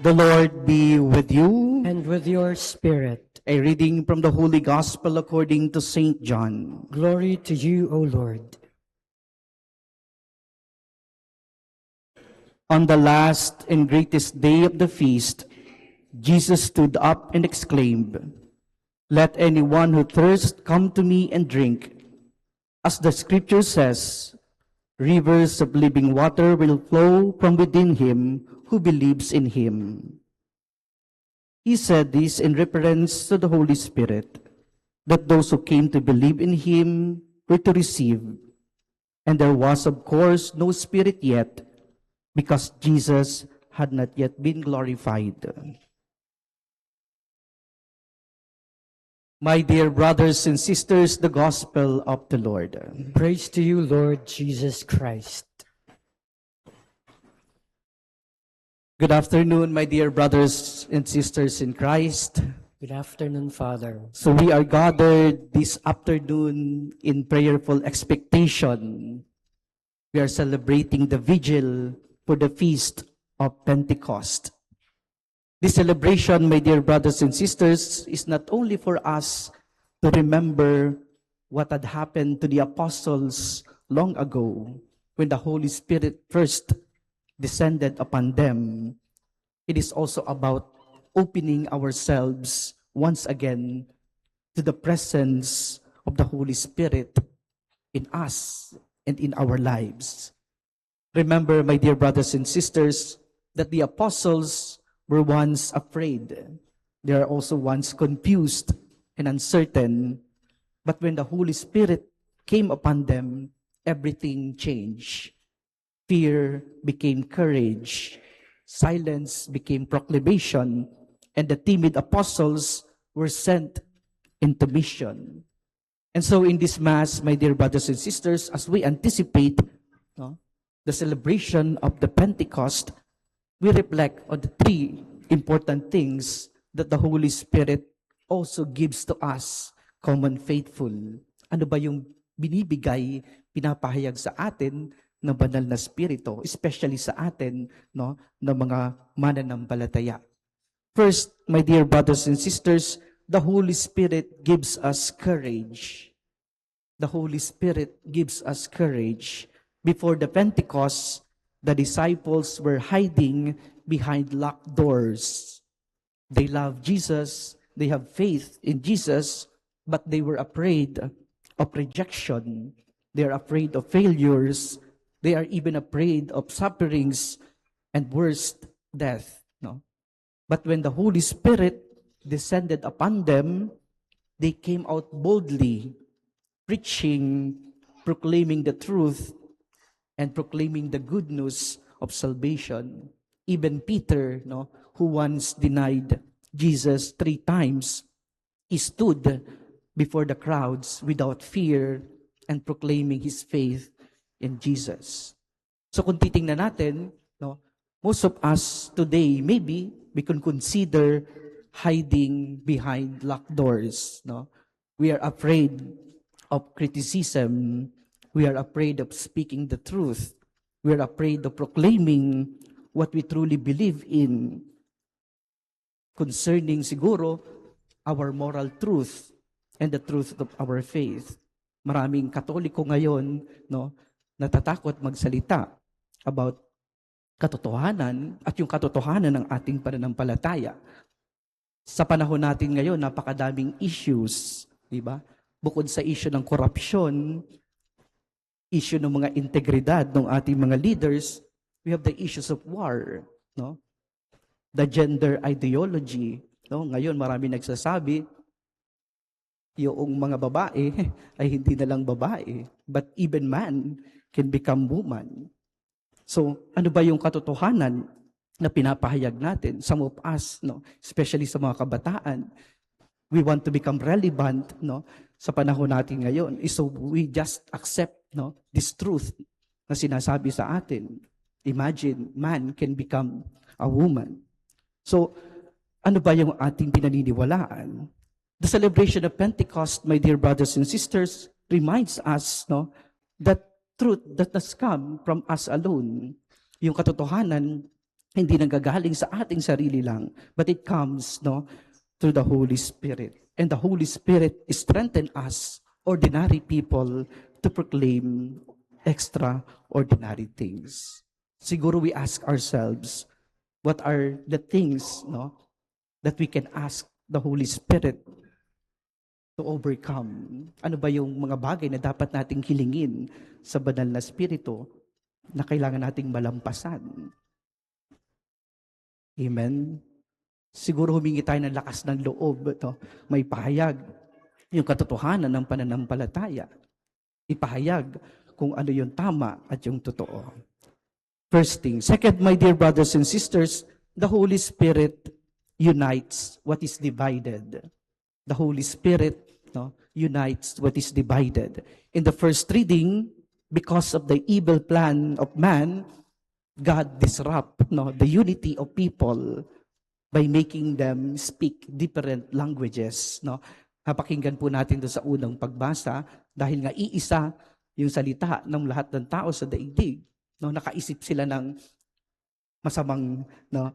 The Lord be with you. And with your spirit. A reading from the Holy Gospel according to St. John. Glory to you, O Lord. On the last and greatest day of the feast, Jesus stood up and exclaimed, "Let anyone who thirsts come to me and drink. As the scripture says, rivers of living water will flow from within him who believes in him." He said this in reference to the Holy Spirit, that those who came to believe in him were to receive. And there was, of course, no Spirit yet, because Jesus had not yet been glorified. My dear brothers and sisters, the Gospel of the Lord. Praise to you, Lord Jesus Christ. Good afternoon, my dear brothers and sisters in Christ. Good afternoon, Father. So we are gathered this afternoon in prayerful expectation. We are celebrating the vigil for the feast of Pentecost. This celebration, my dear brothers and sisters, is not only for us to remember what had happened to the apostles long ago when the Holy Spirit first descended upon them. It is also about opening ourselves once again to the presence of the Holy Spirit in us and in our lives. Remember, my dear brothers and sisters, that the apostles were once afraid. They are also once confused and uncertain. But when the Holy Spirit came upon them, everything changed. Fear became courage. Silence became proclamation. And the timid apostles were sent into mission. And so in this Mass, my dear brothers and sisters, as we anticipate the celebration of the Pentecost, we reflect on the three important things that the Holy Spirit also gives to us, common faithful. Ano ba yung binibigay, pinapahayag sa atin ng banal na spirito, especially sa atin, no, ng mga mananampalataya. First, my dear brothers and sisters, the Holy Spirit gives us courage. The Holy Spirit gives us courage. Before the Pentecost, the disciples were hiding behind locked doors. They love Jesus, they have faith in Jesus, but they were afraid of rejection. They are afraid of failures. They are even afraid of sufferings and worst, death. No? But when the Holy Spirit descended upon them, they came out boldly, preaching, proclaiming the truth, and proclaiming the good news of salvation. Even Peter, who once denied Jesus 3 times, he stood before the crowds without fear and proclaiming his faith in Jesus. So kung titingnan natin, most of us today, maybe we can consider hiding behind locked doors. We are afraid of criticism. We are afraid of speaking the truth. We are afraid of proclaiming what we truly believe in concerning siguro our moral truth and the truth of our faith. Maraming Katoliko ngayon, natatakot magsalita about katotohanan at yung katotohanan ng ating pananampalataya. Sa panahon natin ngayon, napakadaming issues, di ba? Bukod sa issue ng korupsyon, issue ng mga integridad ng ating mga leaders, we have the issues of war, the gender ideology. Ngayon, marami nagsasabi, yung mga babae ay hindi na lang babae, but even man can become woman. So, ano ba yung katotohanan na pinapahayag natin? Some of us, especially sa mga kabataan, we want to become relevant, sa panahon natin ngayon. So we just accept, this truth na sinasabi sa atin. Imagine, man can become a woman. So, ano ba yung ating pinaniniwalaan? The celebration of Pentecost, my dear brothers and sisters, reminds us, that truth that has come from us alone. Yung katotohanan hindi nanggagaling sa ating sarili lang, but it comes, no, through the Holy Spirit. And the Holy Spirit strengthen us, ordinary people, to proclaim extraordinary things. Siguro we ask ourselves, what are the things, no, that we can ask the Holy Spirit to overcome? Ano ba yung mga bagay na dapat nating hilingin sa banal na Espiritu na kailangan nating malampasan? Amen? Siguro humingi tayo ng lakas ng loob. May pahayag yung katotohanan ng pananampalataya. Ipahayag kung ano yung tama at yung totoo. First thing. Second, my dear brothers and sisters, the Holy Spirit unites what is divided. The Holy Spirit, no, unites what is divided. In the first reading, because of the evil plan of man, God disrupt, no, the unity of people by making them speak different languages. No? Napakinggan po natin doon sa unang pagbasa, dahil nga iisa yung salita ng lahat ng tao sa daigdig. No? Nakaisip sila ng masamang, no,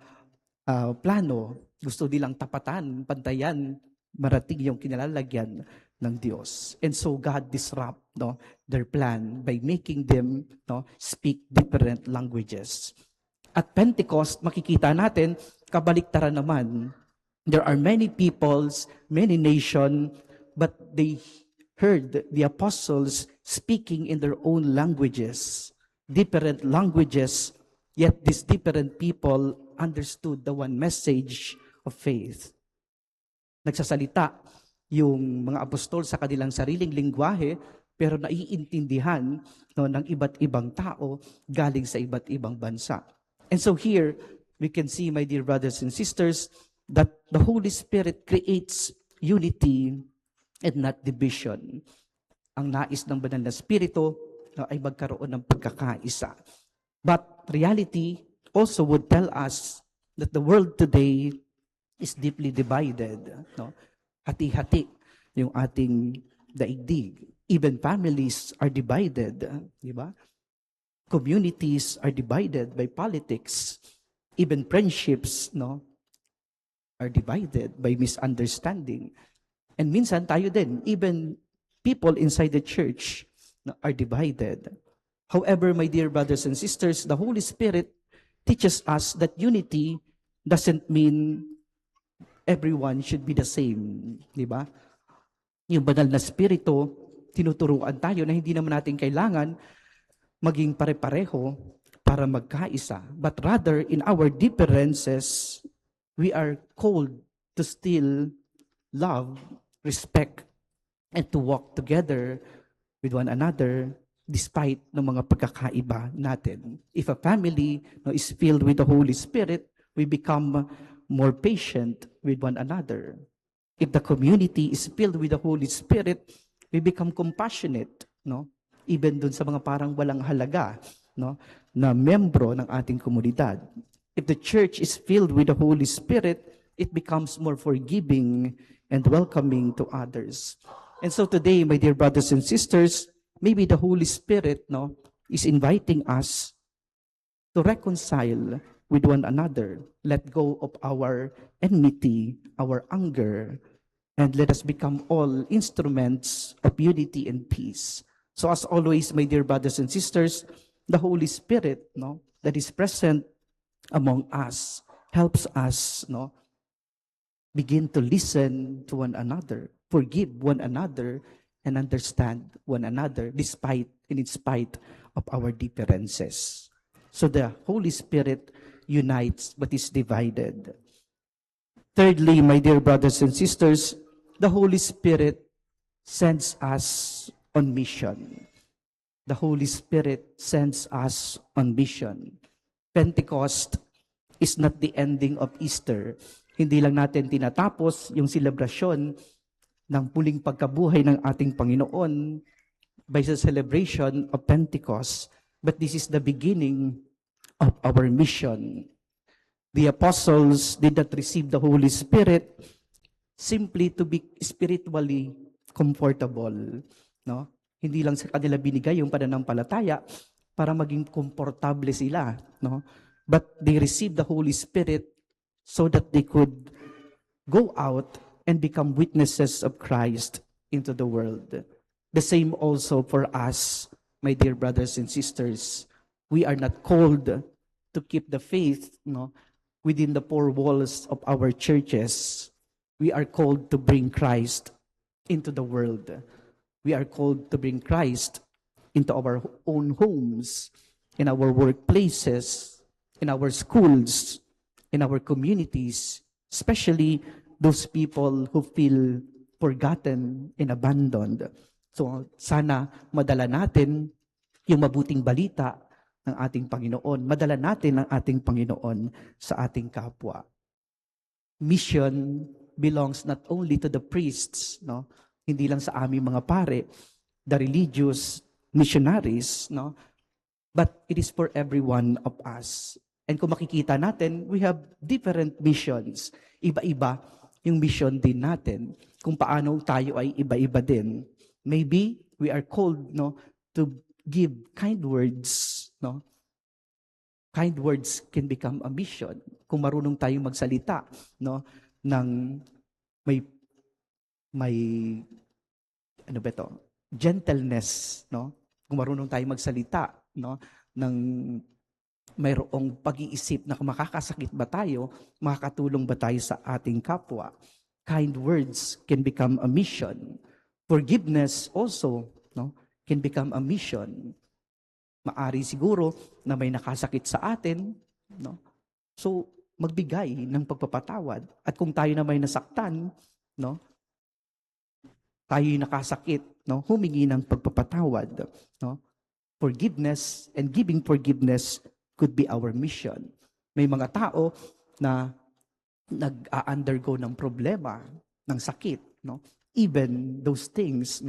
plano. Gusto nilang tapatan, pantayan, marating yung kinalalagyan ng Diyos. And so God disrupt, no, their plan by making them, no, speak different languages. At Pentecost, makikita natin, kabaliktaran naman. There are many peoples, many nations, but they heard the apostles speaking in their own languages, different languages, yet these different people understood the one message of faith. Nagsasalita yung mga apostol sa kanilang sariling lingwahe, pero naiintindihan, no, ng iba't ibang tao galing sa iba't ibang bansa. And so here, we can see, my dear brothers and sisters, that the Holy Spirit creates unity and not division. Ang nais ng banal na Espiritu, no, ay magkaroon ng pagkakaisa. But reality also would tell us that the world today is deeply divided. No? Hati-hati yung ating daigdig. Even families are divided. Di ba? Communities are divided by politics. Even friendships, no, are divided by misunderstanding. And minsan tayo din, even people inside the church, no, are divided. However, my dear brothers and sisters, the Holy Spirit teaches us that unity doesn't mean everyone should be the same. Di ba? Yung banal na Espiritu, tinuturuan tayo na hindi naman natin kailangan maging pare-pareho para magkaisa. But rather, in our differences, we are called to still love, respect, and to walk together with one another despite ng mga pagkakaiba natin. If a family, no, is filled with the Holy Spirit, we become more patient with one another. If the community is filled with the Holy Spirit, we become compassionate, no? Even dun sa mga parang walang halaga, no, na membro ng ating komunidad. If the church is filled with the Holy Spirit, it becomes more forgiving and welcoming to others. And so today, my dear brothers and sisters, maybe the Holy Spirit, no, is inviting us to reconcile with one another, let go of our enmity, our anger, and let us become all instruments of unity and peace. So as always, my dear brothers and sisters, the Holy Spirit, no, that is present among us helps us, no, begin to listen to one another, forgive one another, and understand one another despite and in spite of our differences. So the Holy Spirit unites what is divided. Thirdly, my dear brothers and sisters, the Holy Spirit sends us on mission. The Holy Spirit sends us on mission. Pentecost is not the ending of Easter. Hindi lang natin tinatapos yung selebrasyon ng puling pagkabuhay ng ating Panginoon by the celebration of Pentecost, but this is the beginning of our mission. The apostles did not receive the Holy Spirit simply to be spiritually comfortable. No? Hindi lang sa kanila binigay yung pananampalataya para maging komportable sila. No? but they received the Holy Spirit so that they could go out and become witnesses of Christ into the world. The same also for us, my dear brothers and sisters. We are not called to keep the faith, within the four walls of our churches. We are called to bring Christ into the world. We are called to bring Christ into our own homes, in our workplaces, in our schools, in our communities, especially those people who feel forgotten and abandoned. So sana madala natin yung mabuting balita ng ating Panginoon. Madala natin ang ating Panginoon sa ating kapwa. Mission belongs not only to the priests, hindi lang sa aming mga pare, the religious missionaries, but it is for every one of us. And kung makikita natin, we have different missions. Iba-iba yung mission din natin. Kung paano tayo ay iba-iba din. Maybe we are called to give kind words. Kind words can become a mission. Kung marunong tayong magsalita ng may ano ba ito? Gentleness, Kung marunong tayong magsalita, ng mayroong pag-iisip na kung makakasakit ba tayo, makakatulong ba tayo sa ating kapwa. Kind words can become a mission. Forgiveness also, can become a mission. Maari siguro na may nakasakit sa atin, So, magbigay ng pagpapatawad. At kung tayo na may nasaktan, tayo'y nakasakit, humingi ng pagpapatawad. Forgiveness and giving forgiveness could be our mission. May mga tao na nag-undergo ng problema, ng sakit. Even those things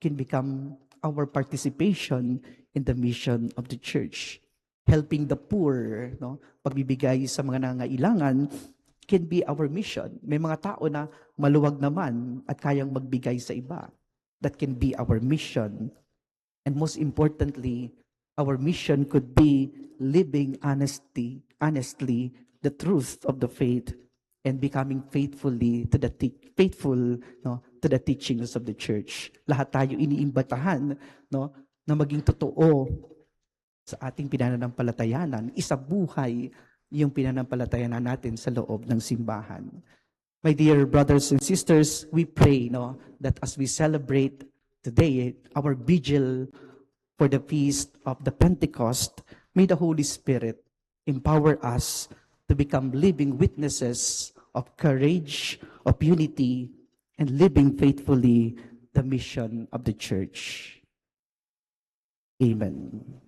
can become our participation in the mission of the church. Helping the poor, pagbibigay sa mga nangangailangan, can be our mission. May mga tao na maluwag naman at kayang magbigay sa iba. That can be our mission. And most importantly, our mission could be living honestly, the truth of the faith and becoming faithfully to the to the teachings of the church. Lahat tayo iniimbatahan na maging totoo sa ating pinananampalatayanan, isabuhay yung pinanampalatayanan natin sa loob ng simbahan. My dear brothers and sisters, we pray that as we celebrate today our vigil for the feast of the Pentecost, may the Holy Spirit empower us to become living witnesses of courage, of unity, and living faithfully the mission of the church. Amen.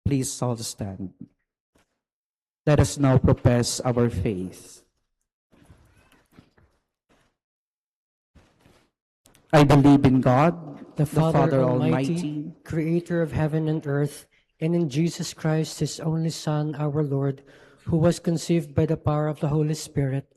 Please all stand. Let us now profess our faith. I believe in God, the Father Almighty, creator of heaven and earth, and in Jesus Christ, his only Son, our Lord, who was conceived by the power of the Holy Spirit,